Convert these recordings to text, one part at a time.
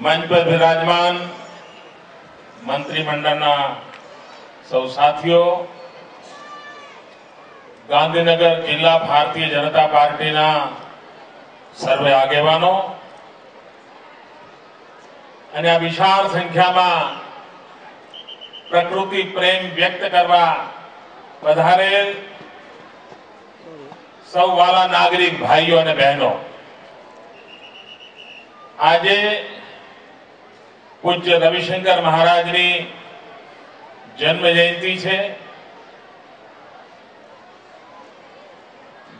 मंच पर विराजमान मंत्रीमंडलना सौ साथीओ, गांधीनगर जिला भारतीय जनता पार्टीना सर्वे आगेवानो અને આ વિશાળ સંખ્યામાં પ્રકૃતિ પ્રેમ વ્યક્ત કરવા પધારેલ સૌ વાલા નાગરિક ભાઈઓ અને બહેનો, આજે પૂજ્ય રવિશંકર મહારાજની જન્મ જયંતિ છે।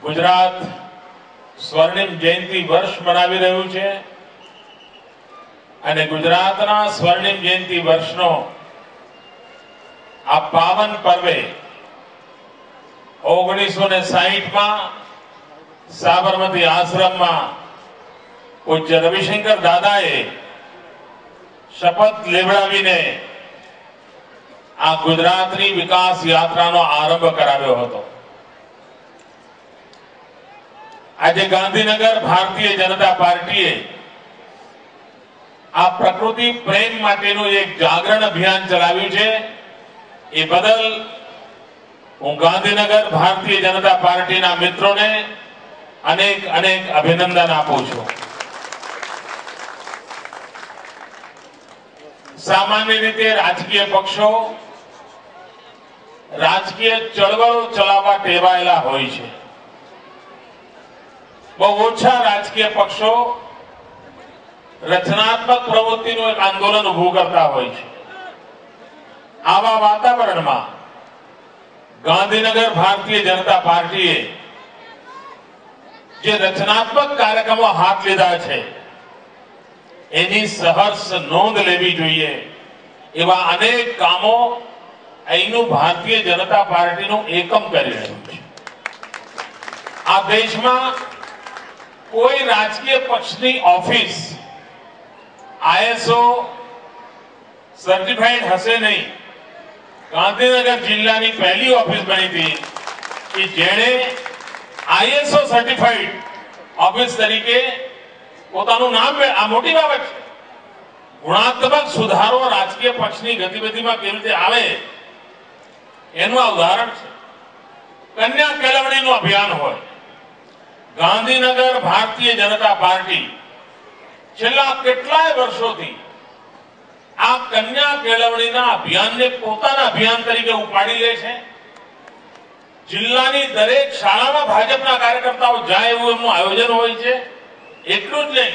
ગુજરાત સ્વર્ણિમ જયંતિ વર્ષ મનાવી રહ્યું છે અને ગુજરાતના સ્વર્ણિમ જયંતિ વર્ષનો આ પાવન પર્વે 1960માં સાબરમતી આશ્રમમાં પૂજ્ય રવિશંકર દાદાએ શપથ લેવડાવીને આ ગુજરાતની વિકાસ યાત્રાનો આરંભ કરાવ્યો હતો। આજે ગાંધીનગર ભારતીય જનતા પાર્ટીએ આ પ્રકૃતિ પ્રેમ માટેનું એક જાગરણ અભિયાન ચલાવ્યું છે। એ બદલ હું ગાંધીનગર ભારતીય જનતા પાર્ટીના મિત્રોને અનેક અનેક અભિનંદન આપું છું। સામાન્ય રીતે રાજકીય પક્ષો રાજકીય ચળવળો ચલાવવા ટેવાયેલા હોય છે। બહુ ઓછા રાજકીય પક્ષો રચનાત્મક પ્રવૃત્તિનું એક આંદોલન ઉભું કરતા હોય છે। આવા વાતાવરણમાં ગાંધીનગર ભારતીય જનતા પાર્ટીએ જે રચનાત્મક કાર્યક્રમો હાથ લીધા છે એની સહર્ષ નોંધ લેવી જોઈએ। એવા અનેક કામો અહીંનું ભારતીય જનતા પાર્ટીનું એકમ કરી રહ્યું છે। આ દેશમાં કોઈ રાજકીય પક્ષની ઓફિસ ISO સર્ટિફાઈડ હશે નહીં। ગાંધીનગર જિલ્લાની પહેલી ઓફિસ બની હતી કે જેણે ISO સર્ટિફાઈડ ઓફિસ તરીકે પોતાનું નામ, આ મોટી બાબત છે। ગુણાત્મક સુધારો રાજકીય પક્ષની ગતિવિધિમાં કેવી રીતે આવે એનું આ ઉદાહરણ છે। કન્યા કેળવણીનું અભિયાન હોય, ગાંધીનગર ભારતીય જનતા પાર્ટી છેલ્લા કેટલાય વર્ષોથી આ કન્યા કેળવણીના અભિયાનને પોતાના અભિયાન તરીકે ઉપાડી લે છે। જિલ્લાની દરેક શાળામાં ભાજપના કાર્યકર્તાઓ જાય એવું એમનું આયોજન હોય છે। એટલું જ નહીં,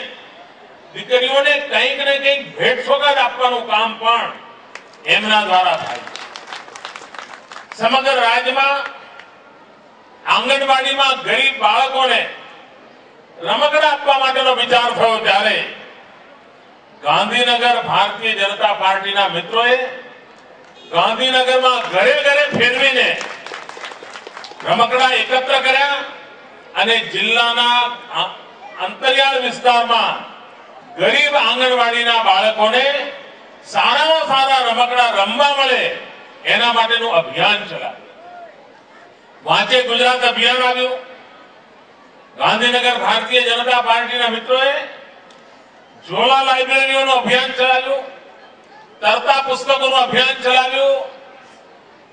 દીકરીઓને કંઈક ને કંઈક ભેટ સોગાદ આપવાનું કામ પણ એમના દ્વારા થાય છે। સમગ્ર રાજ્યમાં આંગણવાડીમાં ગરીબ બાળકોને રમકડા આપવા માટેનો વિચાર થયો ત્યારે ગાંધીનગર ભારતીય જનતા પાર્ટીના મિત્રોએ ગાંધીનગરમાં ઘરે ઘરે ફેરવીને રમકડા એકત્ર કર્યા અને જિલ્લાના અંતરિયાળ વિસ્તારમાં ગરીબ આંગણવાડીના બાળકોને સારામાં સારા રમકડા રમવા મળે એના માટેનું અભિયાન ચલાવ્યું। વાંચે ગુજરાત અભિયાન આવ્યું। ગાંધીનગર ભારતીય જનતા પાર્ટીના મિત્રોએ ઝોલા લાઇબ્રેરીઓનું અભિયાન ચલાવ્યું, તરતા પુસ્તકોનું અભિયાન ચલાવ્યું।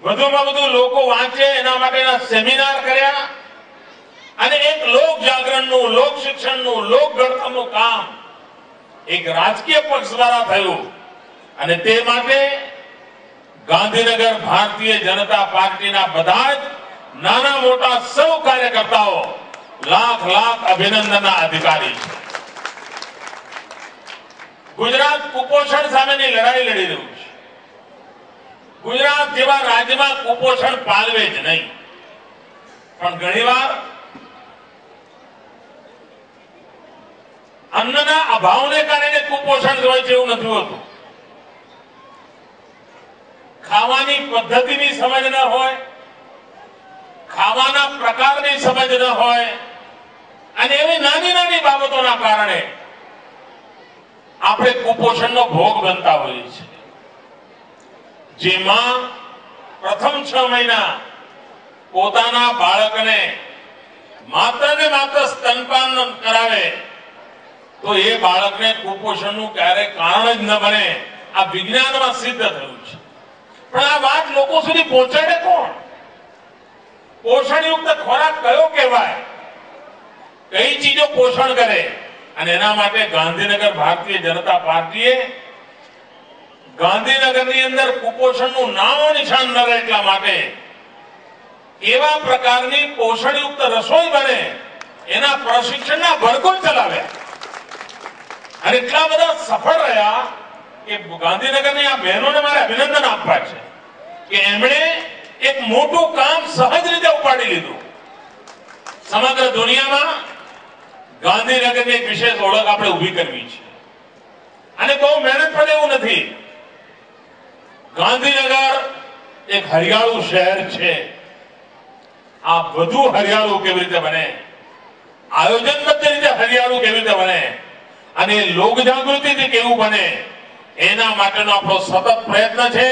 વધુમાં વધુ લોકો વાંચે એના માટેના સેમિનાર કર્યા અને એક લોક જાગરણનું, લોક શિક્ષણનું, લોક ઘડતરનું કામ એક રાજકીય પક્ષ દ્વારા થયું અને તે માટે ગાંધીનગર ભારતીય જનતા પાર્ટીના બધા જ નાના મોટા સૌ કાર્યકર્તાઓ લાખ લાખ અભિનંદનના અધિકારી છે। ગુજરાત કુપોષણ સામેની લડાઈ લડી રહ્યું છે। ગુજરાત જેવા રાજ્યમાં કુપોષણ પાલવે જ નહીં, પણ ઘણીવાર અન્નના અભાવને કારણે કુપોષણ હોય છે એવું નથી હોતું। ખાવાની પદ્ધતિની સમજ ન હોય, ખાવાના પ્રકારની સમજ ન હોય અને એવી નાની નાની બાબતોના કારણે આપણે કુપોષણનો ભોગ બનતા હોઈએ છીએ। જેમાં પ્રથમ 6 મહિના પોતાના બાળકને માત્ર ને માત્ર સ્તનપાન કરાવે તો એ બાળકને કુપોષણનું ક્યારેય કારણ જ ન બને. આ વિજ્ઞાનમાં સિદ્ધ થયું છે. પણ આ વાત લોકો સુધી પહોંચાડે કોણ? પોષણયુક્ત ખોરાક કયો કહેવાય? કઈ ચીજો પોષણ કરે? અને એના માટે ગાંધીનગર ભારતીય જનતા પાર્ટીએ ગાંધીનગરની અંદર કુપોષણનું નામો નિશાન ન રહે એટલા માટે એવા પ્રકારની પોષણયુક્ત રસોઈ બને એના પ્રશિક્ષણના વર્ગો ચલાવ્યા અને એટલા બધા સફળ રહ્યા કે ગાંધીનગરની આ બહેનોને મારે અભિનંદન આપવા છે કે એમણે એક મોટું કામ સહજ રીતે ઉપાડી લીધું. સમગ્ર દુનિયામાં ગાંધીનગરની એક વિશેષ ઓળખ આપણે ઉભી કરવી છે અને બહુ મહેનત પડે એવું નથી. ગાંધીનગર એક હરિયાળું શહેર છે. આ વધુ હરિયાળું કેવી રીતે બને, આયોજનબદ્ધ રીતે હરિયાળું કેવી રીતે બને અને લોક જાગૃતિથી કેવું બને એના માટેનો આપણો સતત પ્રયત્ન છે.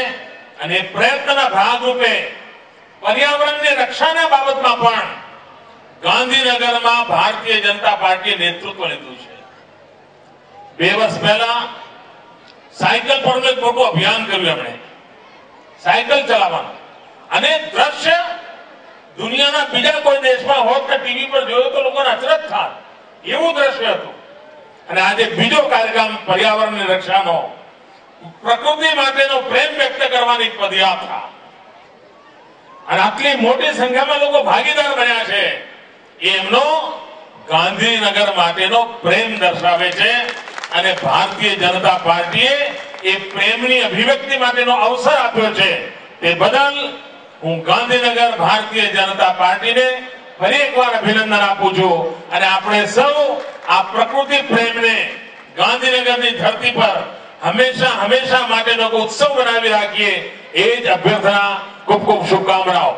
અને પ્રયત્નના ભાગરૂપે પર્યાવરણની રક્ષાના બાબતમાં પણ ગાંધીનગરમાં ભારતીય જનતા પાર્ટીએ નેતૃત્વ લીધું છે. 2 વર્ષ પહેલા સાયકલ પરનું એક મોટું અભિયાન કર્યું એમણે, સાયકલ ચલાવવાનું. અને દ્રશ્ય દુનિયાના બીજા કોઈ દેશમાં હોત કે ટીવી પર જોયું તો લોકોને અચરજ થાત એવું દ્રશ્ય હતું. અને આજે બીજો કાર્યક્રમ પર્યાવરણની રક્ષાનો, પ્રકૃતિ માટેનો પ્રેમ વ્યક્ત કરવાની પદયાત્રા અને આટલી મોટી સંખ્યામાં લોકો ભાગીદાર બન્યા છે એમનો ગાંધીનગર માટેનો પ્રેમ દર્શાવે છે. અને ભારતીય જનતા પાર્ટીએ એ પ્રેમની અભિવ્યક્તિ માટેનો અવસર આપ્યો છે. તે બદલ હું ગાંધીનગર ભારતીય જનતા પાર્ટીને ફરી એકવાર અભિનંદન આપું છું. અને આપણે સૌ આ પ્રકૃતિ પ્રેમને ગાંધીનગરની ધરતી પર હંમેશા હંમેશા માટેનો ઉત્સવ બનાવી રાખીએ એ જ અભ્યર્થના. ખૂબ ખૂબ શુભકામનાઓ.